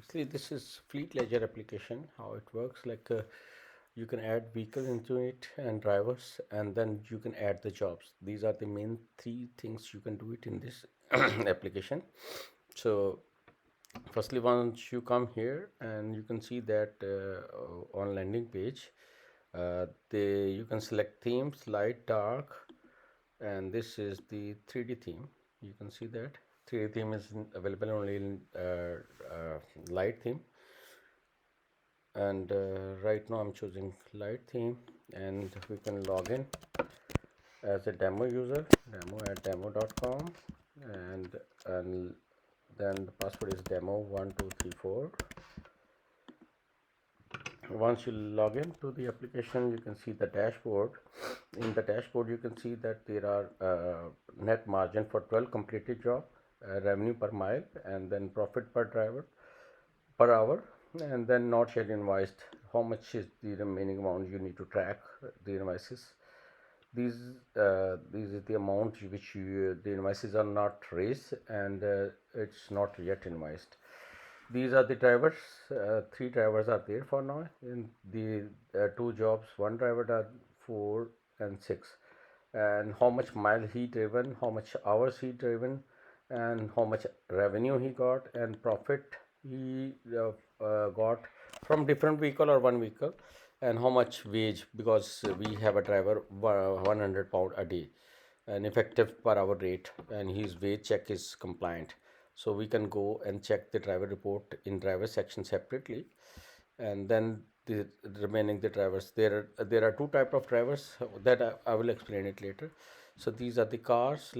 Basically, this is Fleet Ledger application. How it works, you can add vehicles into it and drivers, and then you can add the jobs. These are the main three things you can do it in this application. So, firstly, once you come here and you can see that on landing page, they you can select themes, light, dark, and this is the 3D theme. You can see that 3D theme is available only in light theme, and right now I'm choosing light theme, and we can log in as a demo user, demo@demo.com, and then the password is demo1234. Once you log in to the application, you can see the dashboard. In the dashboard, you can see that there are net margin for 12 completed job, revenue per mile, and then profit per driver per hour, and then not yet invoiced. How much is the remaining amount you need to track the invoices? These is the amount which the invoices are not raised, and it's not yet invoiced. These are the drivers. Three drivers are there for now. In the two jobs, one driver does 4 and 6, and how much mile he driven, how much hours he driven, and how much revenue he got, and profit he got from different vehicle or one vehicle, and how much wage, because we have a driver 100 pound a day, an effective per hour rate, and his wage check is compliant. So we can go and check the driver report in driver section separately, and then the remaining the drivers. There are two type of drivers that I will explain it later. So these are the cars,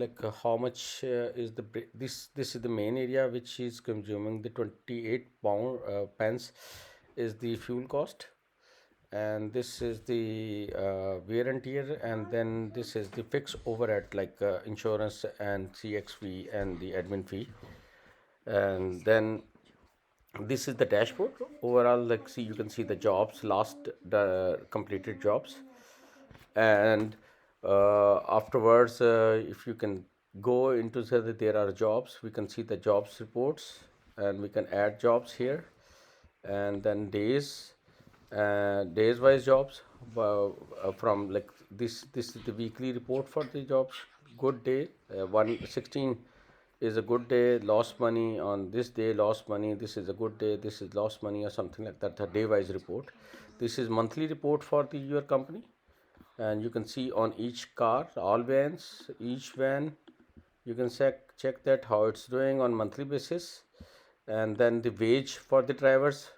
how much is the this is the main area which is consuming the 28 pound pence is the fuel cost, and this is the wear and tear, and then this is the fixed overhead, insurance and CX fee and the admin fee. And then this is the dashboard overall. See, you can see the jobs, last the completed jobs, and afterwards, if you can go into say that there are jobs, we can see the jobs reports, and we can add jobs here, and then days wise jobs, from like this is the weekly report for the jobs. Good day, 116 is a good day, lost money on this day, lost money, this is a good day, this is lost money, or something like that, the day wise report. This is monthly report for the your company, and you can see on each car, all vans, each van, you can check that how it's doing on monthly basis, and then the wage for the drivers,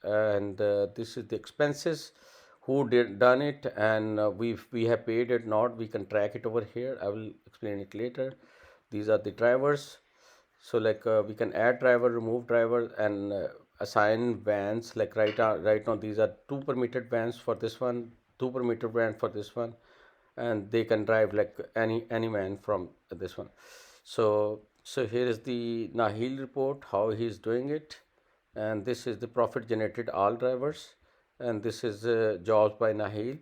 and this is the expenses, who did done it, and we have paid it not, we can track it over here. I will explain it later. These are the drivers. So we can add driver, remove driver, and assign vans. Right now these are two permitted vans for this one, two permitted van for this one, and they can drive like any man from this one. So here is the Nahil report, how he is doing it, and this is the profit generated all drivers, and this is jobs by Nahil.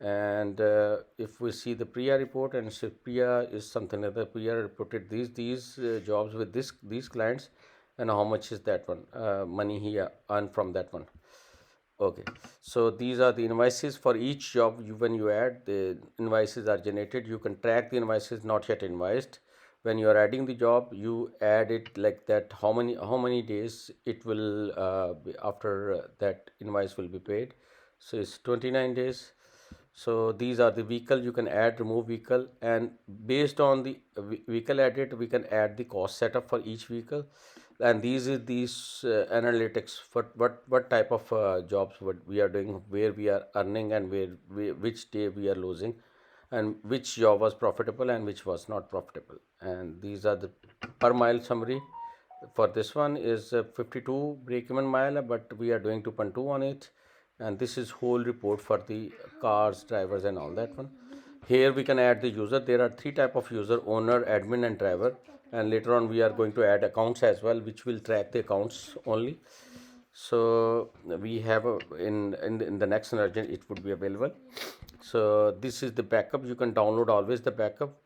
And if we see the Priya report, and so Priya is something like that, Priya reported these jobs with these clients, and how much is that one money he earned from that one. Okay, so these are the invoices for each job. When you add, the invoices are generated. You can track the invoices not yet invoiced. When you are adding the job, you add it like that. How many days it will be after that invoice will be paid. So it's 29 days. So these are the vehicle you can add, remove vehicle, and based on the vehicle added, we can add the cost setup for each vehicle. And these analytics for what type of jobs what we are doing, where we are earning, and which day we are losing, and which job was profitable and which was not profitable. And these are the per mile summary. For this one is 52 break even mile, but we are doing 2.2 on it. And this is whole report for the cars, drivers, and all that one. Here we can add the user. There are three type of user: owner, admin, and driver. And later on we are going to add accounts as well, which will track the accounts only. So we have in the next version it would be available. So this is the backup. You can download always the backup,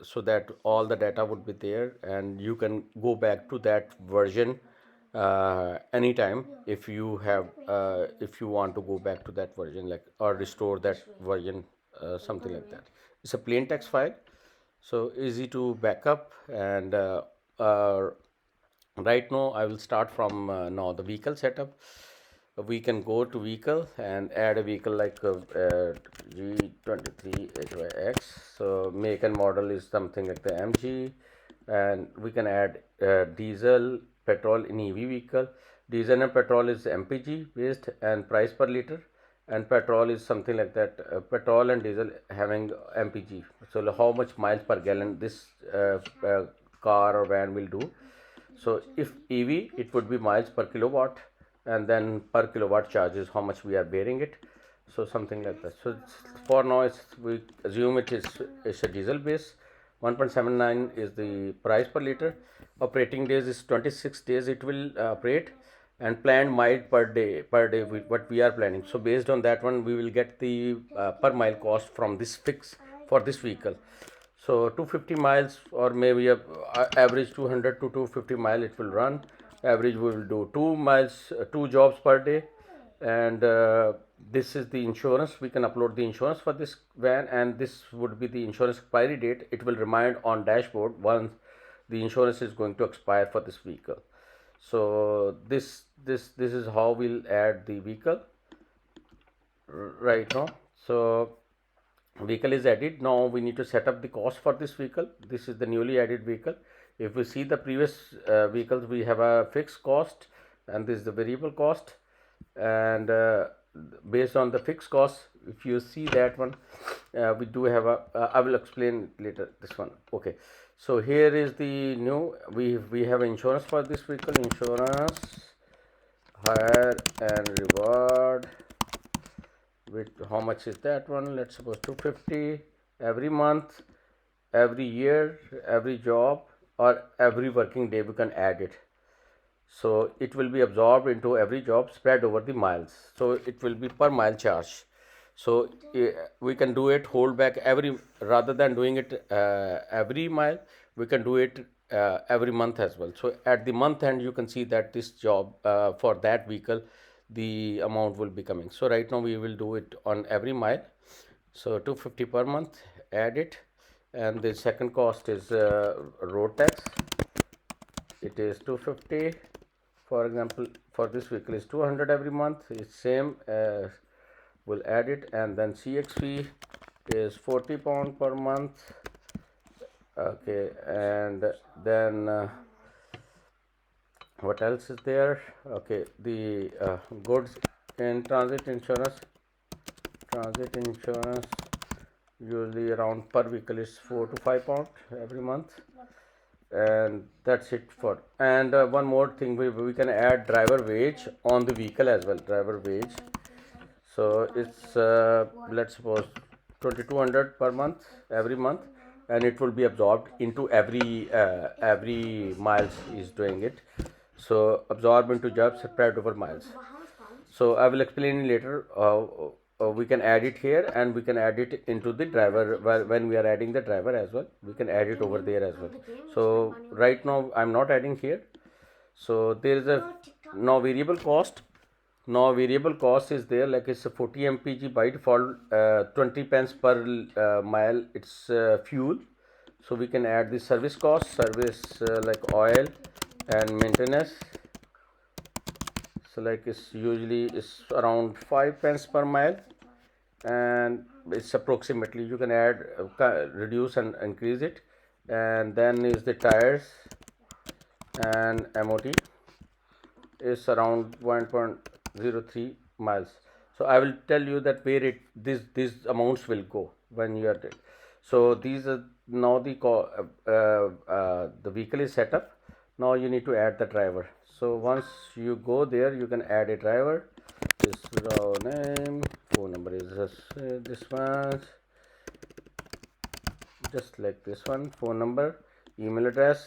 so that all the data would be there, and you can go back to that version anytime if you have if you want to go back to that version, like, or restore that version, something like that. It's a plain text file, so easy to backup. And uh, right now I will start from now the vehicle setup. We can go to vehicle and add a vehicle like G23 HYX. So make and model is something like the MG, and we can add diesel, petrol in EV vehicle. Diesel and petrol is MPG based, and price per liter, and petrol is something like that. Petrol and diesel having MPG. So how much miles per gallon this car or van will do. So if EV, it would be miles per kilowatt, and then per kilowatt charges how much we are bearing it. So something like that. So for now, we assume it's a diesel base. 1.79 is the price per liter. Operating days is 26 days it will operate, and planned mile per day what we are planning. So based on that one, we will get the per mile cost from this fix for this vehicle. So 250 miles, or maybe average 200 to 250 mile it will run. Average we will do 2 miles, 2 jobs per day. And this is the insurance. We can upload the insurance for this van, and this would be the insurance expiry date. It will remind on dashboard once the insurance is going to expire for this vehicle. So this is how we'll add the vehicle right now. So vehicle is added. Now we need to set up the cost for this vehicle. This is the newly added vehicle. If we see the previous vehicles, we have a fixed cost, and this is the variable cost. And based on the fixed cost, if you see that one, we do have a I will explain later this one. Okay, so here is the new, we have insurance for this vehicle. Insurance, hire and reward, with how much is that one? Let's suppose 250 every month, every year, every job, or every working day we can add it. So it will be absorbed into every job, spread over the miles. So it will be per mile charge. So we can do it hold back every, rather than doing it every mile, we can do it every month as well. So at the month end, you can see that this job for that vehicle, the amount will be coming. So right now we will do it on every mile. So 250 per month, add it. And the second cost is road tax. It is 250. For example, for this vehicle is 200 every month. It's same. We'll add it. And then CX fee is 40 pound per month. Okay, and then what else is there? Okay, the goods in transit insurance. Transit insurance usually around per vehicle is 4 to 5 pound every month. And that's it for. And one more thing, we can add driver wage on the vehicle as well. Driver wage, so it's let's suppose 2200 per month every month, and it will be absorbed into every miles is doing it. So absorb into jobs spread over miles. So I will explain later. We can add it here, and we can add it into the driver when we are adding the driver as well. We can add it over there as well. So right now I'm not adding here. So there is a now variable cost. Now variable cost is there, like it's a 40 mpg by default, 20 pence per mile. It's fuel. So we can add the service cost, service like oil and maintenance. So like it's usually it's around 5 pence per mile, and it's approximately, you can add reduce and increase it. And then is the tires and MOT is around 1.03 miles. So I will tell you that where these amounts will go when you are there. So these are now the vehicle is set up. Now you need to add the driver. So once you go there, you can add a driver. This raw name, phone number is this one, just like this one. Phone number, email address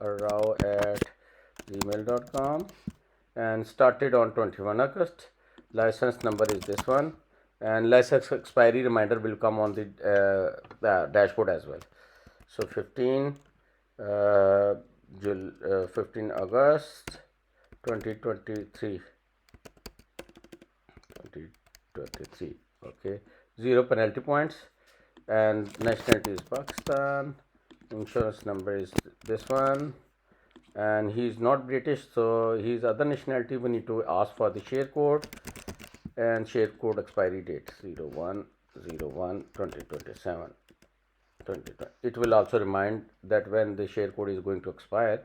rao@gmail.com, and started on 21 August. License number is this one, and license expiry reminder will come on the dashboard as well. So 15, 15 August 2023. Okay, 0 penalty points, and nationality is Pakistan. Insurance number is this one, and he's not British, so he's other nationality. We need to ask for the share code, and share code expiry date 01/01/2027. It will also remind that when the share code is going to expire.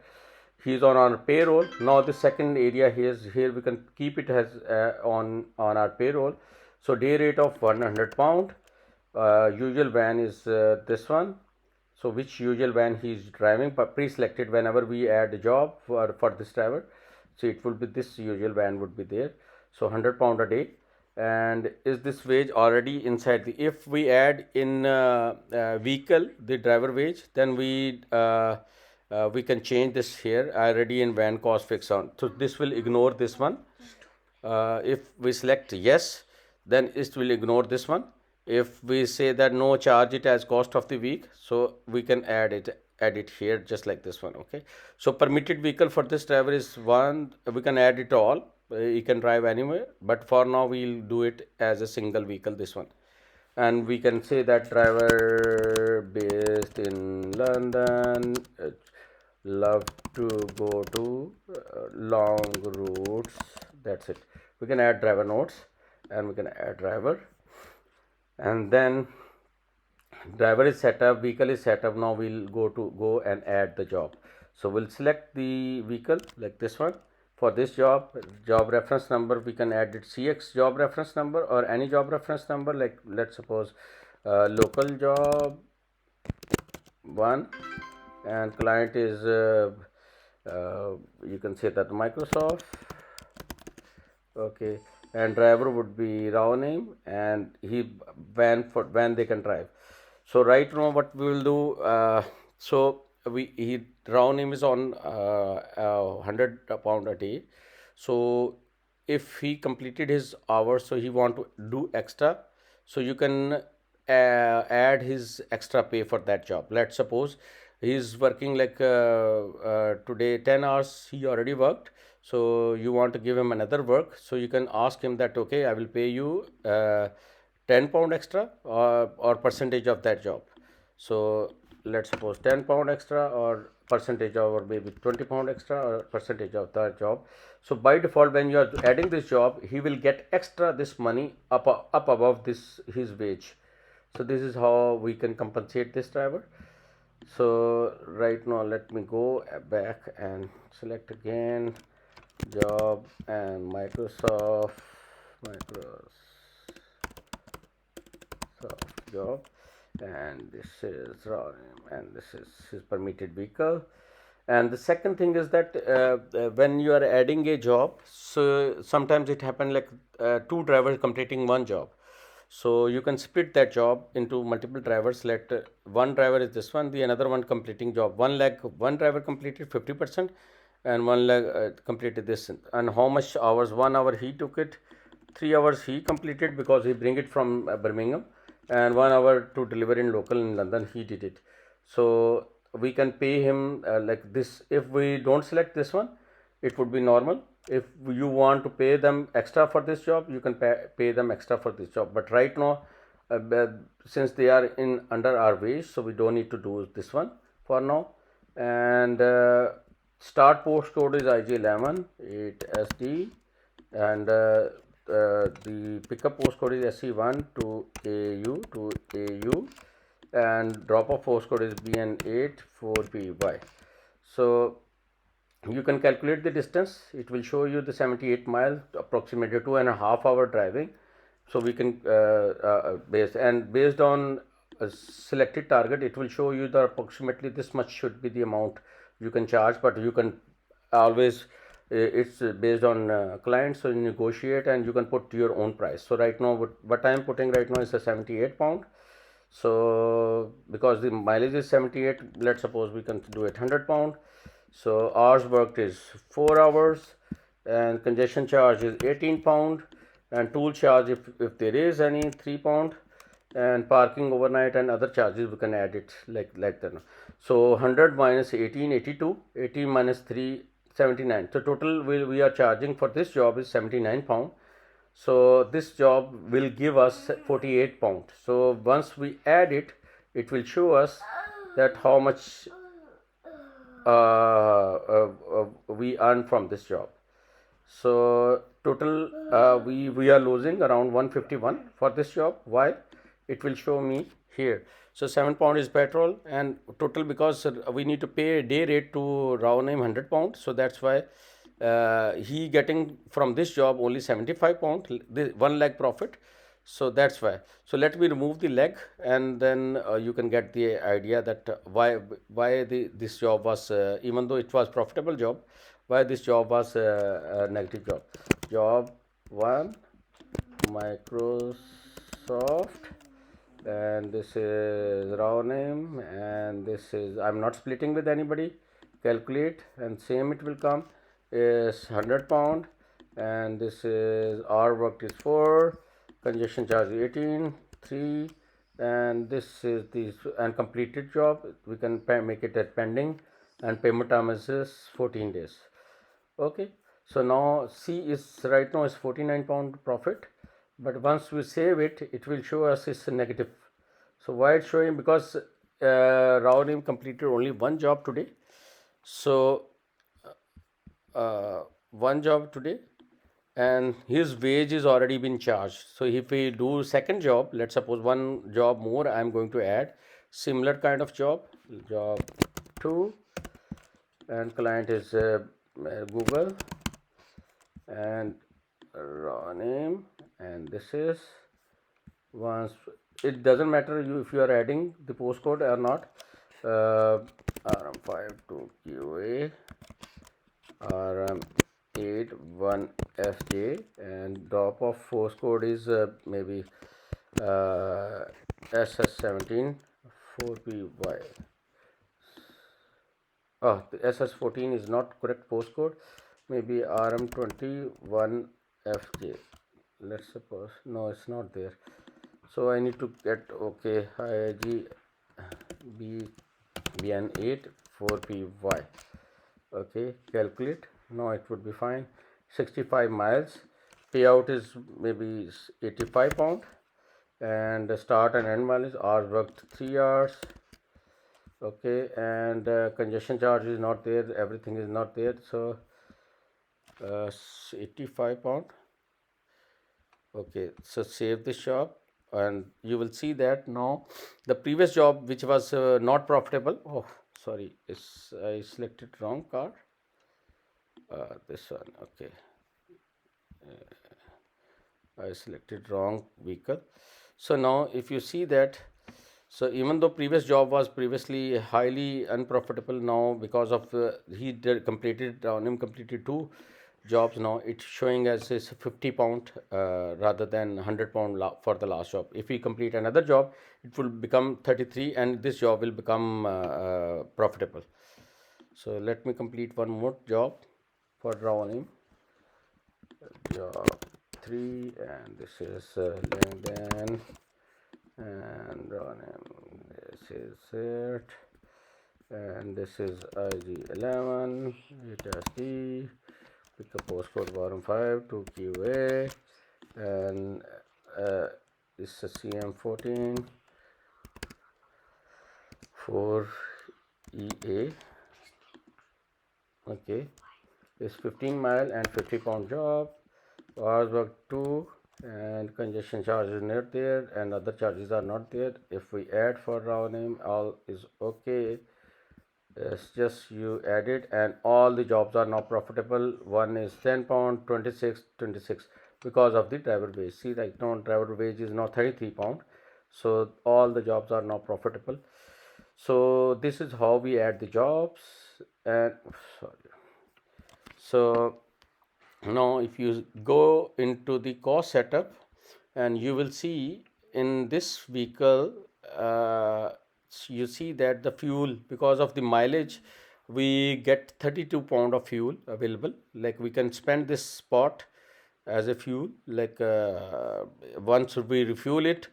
He's on our payroll. Now the second area here we can keep it as on our payroll. So day rate of £100. Usual van is this one. So which usual van he is driving, pre-selected whenever we add a job for this driver. So it will be this usual van would be there. So £100 a day. And is this wage already inside the, if we add in vehicle the driver wage, then we can change this here already in van cost fix on. So this will ignore this one. If we select yes, then it will ignore this one. If we say that no, charge it as cost of the week, so we can add it here just like this one. Okay, so permitted vehicle for this driver is one. We can add it all. You can drive anywhere, but for now we'll do it as a single vehicle, this one. And we can say that driver based in London, love to go to long routes. That's it. We can add driver notes, and we can add driver, and then driver is set up, vehicle is set up. Now we'll go and add the job. So we'll select the vehicle like this one. For this job reference number, we can add it CX job reference number or any job reference number, like let's suppose local job 1, and client is you can say that Microsoft. Okay, and driver would be raw name, and he van they can drive. So right now what we will do, so raw name is on £100 a day. So if he completed his hours, so he want to do extra, so you can add his extra pay for that job. Let's suppose he is working like today 10 hours he already worked, so you want to give him another work, so you can ask him that, okay, I will pay you £10 extra or percentage of that job. So let's suppose £10 extra or percentage of, or maybe £20 extra or percentage of that job. So by default, when you are adding this job, he will get extra this money up above this his wage. So this is how we can compensate this driver. So right now let me go back and select again job and Microsoft job, and this is raw name, and this is his permitted vehicle. And the second thing is that when you are adding a job, so sometimes it happens like two drivers completing one job. So you can split that job into multiple drivers. Let one driver is this one, the another one completing job. One driver completed 50%, and one leg completed this. And how much hours? 1 hour he took it, 3 hours he completed because he bring it from Birmingham, and 1 hour to deliver in local in London he did it. So we can pay him like this. If we don't select this one, it would be normal. If you want to pay them extra for this job, you can pay them extra for this job. But right now, since they are in under our wage, so we don't need to do this one for now. And start postcode is IG11 8SD, and the pickup postcode is SC1 to AU, and drop off postcode is BN8 4PY. So you can calculate the distance. It will show you the 78 miles, approximately 2.5 hour driving. So we can based on a selected target, it will show you that approximately this much should be the amount you can charge. But you can always it's based on clients, so you negotiate and you can put your own price. So right now what I am putting right now is a £78. So because the mileage is 78, let's suppose we can do it £100. So hours worked is 4 hours, and congestion charge is £18, and tool charge if there is any £3, and parking overnight and other charges we can add it like that. So 100 minus 18, 82, 18 minus 3, 79. So total we are charging for this job is 79 pound. So this job will give us 48 pound. So once we add it, it will show us that how much we earn from this job. So total we are losing around 151 for this job. Why? It will show me here. So 7 pound is petrol and total, because we need to pay a day rate to Raonim 100 pound. So that's why he getting from this job only 75 pound, 1 lakh profit. So that's why. So let me remove the leg, and then you can get the idea that why this job was, even though it was profitable job, why this job was a negative job. Job 1, Microsoft, and this is raw name, and this is, I'm not splitting with anybody. Calculate, and same it will come is 100 pound, and this is hour worked is 4, congestion charge 18, 3, and this is the and completed job. We can make it as pending, and payment term is 14 days. Okay, so now C is right now is 49 pound profit, but once we save it, it will show us it's negative. So why it's showing? Because Raonim completed only one job today. So one job today, and his wage is already been charged. So if we do second job, let's suppose one job more, I'm going to add similar kind of job 2, and client is Google, and raw name, and this is, once it doesn't matter if you are adding the postcode or not. RM5 to QA, RM8 1FJ, and drop of postcode is maybe SS17 4PY. Oh, the SS14 is not correct postcode, maybe RM21FJ. Let's suppose, no, it's not there. So I need to get, okay, IIG BN8 4PY. Okay, calculate. Now it would be fine. 65 miles. Payout is maybe 85 pound, and the start and end mileage, hours worked 3 hours. Okay, and congestion charge is not there, everything is not there. So 85 pound. Okay, so save this job, and you will see that now the previous job which was not profitable. Oh, sorry, I selected wrong car. This one. Okay, I selected wrong vehicle. So now if you see that, so even though previous job was previously highly unprofitable, now because of he did completed on him completed 2 jobs, now it's showing as is 50 pound rather than 100 pound for the last job. If we complete another job, it will become 33, and this job will become profitable. So let me complete one more job for Rawanim. Job 3, and this is LinkedIn, and this is it, and this is IG11, HSD, pick a postcode bottom 5 to QA, and this is CM14 4EA. Okay, it's 15 mile and 50 pound job, hours work 2, and congestion charge is not there, and other charges are not there. If we add for raw name, all is okay. It's just you add it, and all the jobs are now profitable. One is 10 pound, 26, 26, because of the driver wage. See, like now driver wage is now 33 pound. So all the jobs are now profitable. So this is how we add the jobs. And sorry, so now if you go into the cost setup, and you will see in this vehicle, you see that the fuel, because of the mileage, we get 32 pound of fuel available. Like we can spend this spot as a fuel, like once we refuel it,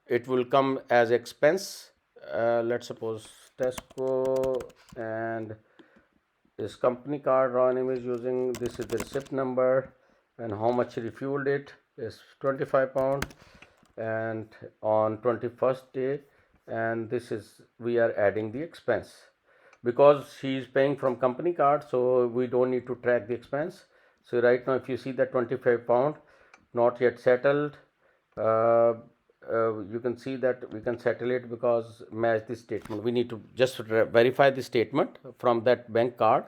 it will come as expense. Let's suppose Tesco, and his company card Ronim is using. This is the receipt number, and how much he refueled it is 25 pound, and on 21st day, and this is, we are adding the expense because he is paying from company card, so we don't need to track the expense. So right now, if you see that 25 pound not yet settled, uh, you can see that we can settle it because match the statement. We need to just verify the statement from that bank card,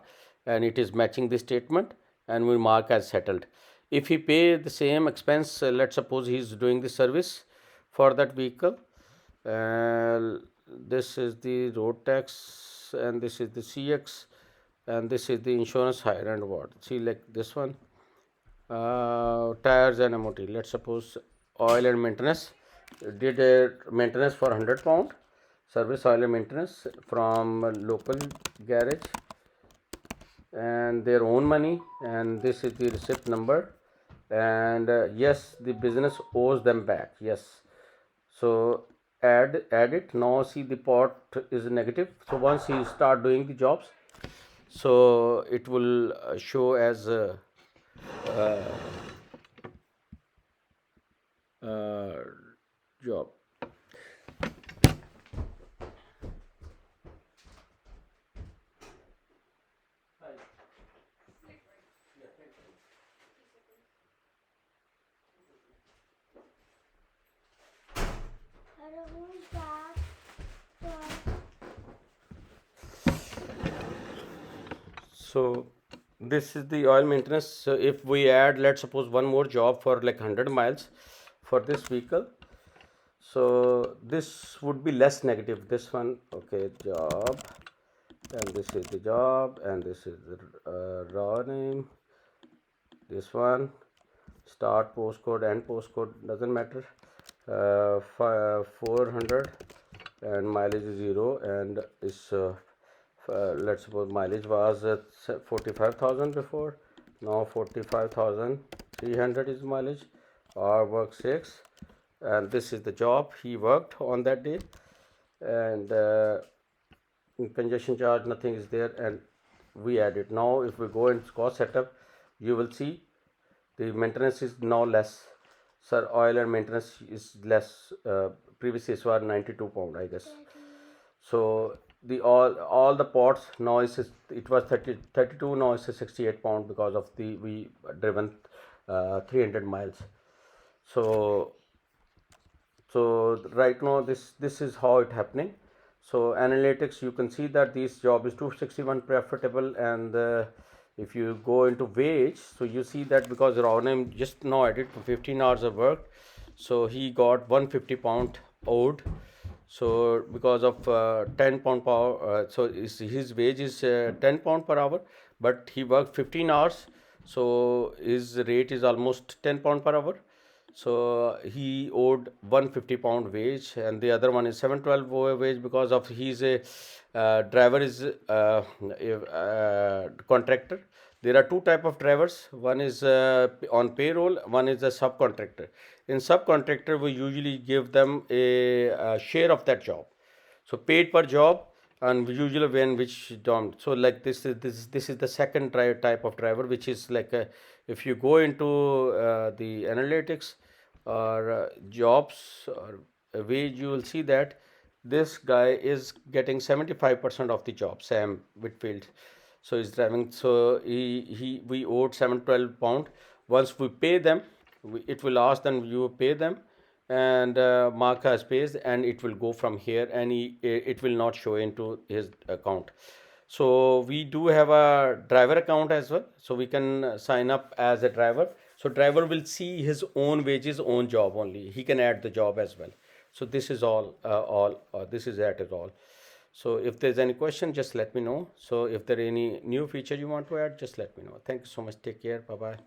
and it is matching the statement, and we mark as settled. If he pay the same expense, let's suppose he is doing the service for that vehicle, uh, this is the road tax, and this is the CX, and this is the insurance hire and what. See, like this one, tires and MOT. Let's suppose oil and maintenance. Did a maintenance for 100 pound. Service oil and maintenance from a local garage, and their own money, and this is the receipt number, and yes, the business owes them back. Yes, so add it. Now see, the pot is negative, so once you start doing the jobs, so it will show as uh, uh, job. So this is the oil maintenance. So if we add, let's suppose, one more job for like 100 miles for this vehicle, so this would be less negative. This one, okay, job, and this is the job, and this is the raw name. This one, start postcode, end postcode, doesn't matter. 400, and mileage is 0, and is let's suppose mileage was 45,000 before, now 45,300 is mileage, or work 6, and this is the job he worked on that day, and congestion charge nothing is there, and we add it. Now if we go into cost setup, you will see the maintenance is now less. Sir, oil and maintenance is less. Previously it was 92 pound, I guess. So the all the pots now is, it was 32, now it's 68 pound because of the we driven 300 miles. So right now this is how it happening. So analytics, you can see that this job is 261 profitable, and if you go into wage, so you see that because Ronim just now added for 15 hours of work, so he got 150 pound owed. So because of 10 pound per hour, so his wage is 10 pound per hour, but he worked 15 hours, so his rate is almost 10 pound per hour. So he owed 150 pound wage, and the other one is 712 wage because of he's a driver is contractor. There are two type of drivers. One is on payroll, one is a subcontractor. In subcontractor, we usually give them a share of that job, so paid per job, and usually when which don't. So like this is the second type of driver, which is like if you go into the analytics or jobs or wage, you will see that this guy is getting 75% of the job. Sam Whitfield, so he's driving. So he we owed 712 pound. Once we pay them, it will ask them you pay them, and mark as pays, and it will go from here, and it will not show into his account. So we do have a driver account as well, so we can sign up as a driver. So driver will see his own wages, own job only. He can add the job as well. So this is all this is that is all. So if there's any question, just let me know. So if there any new feature you want to add, just let me know. Thank you so much. Take care. Bye bye.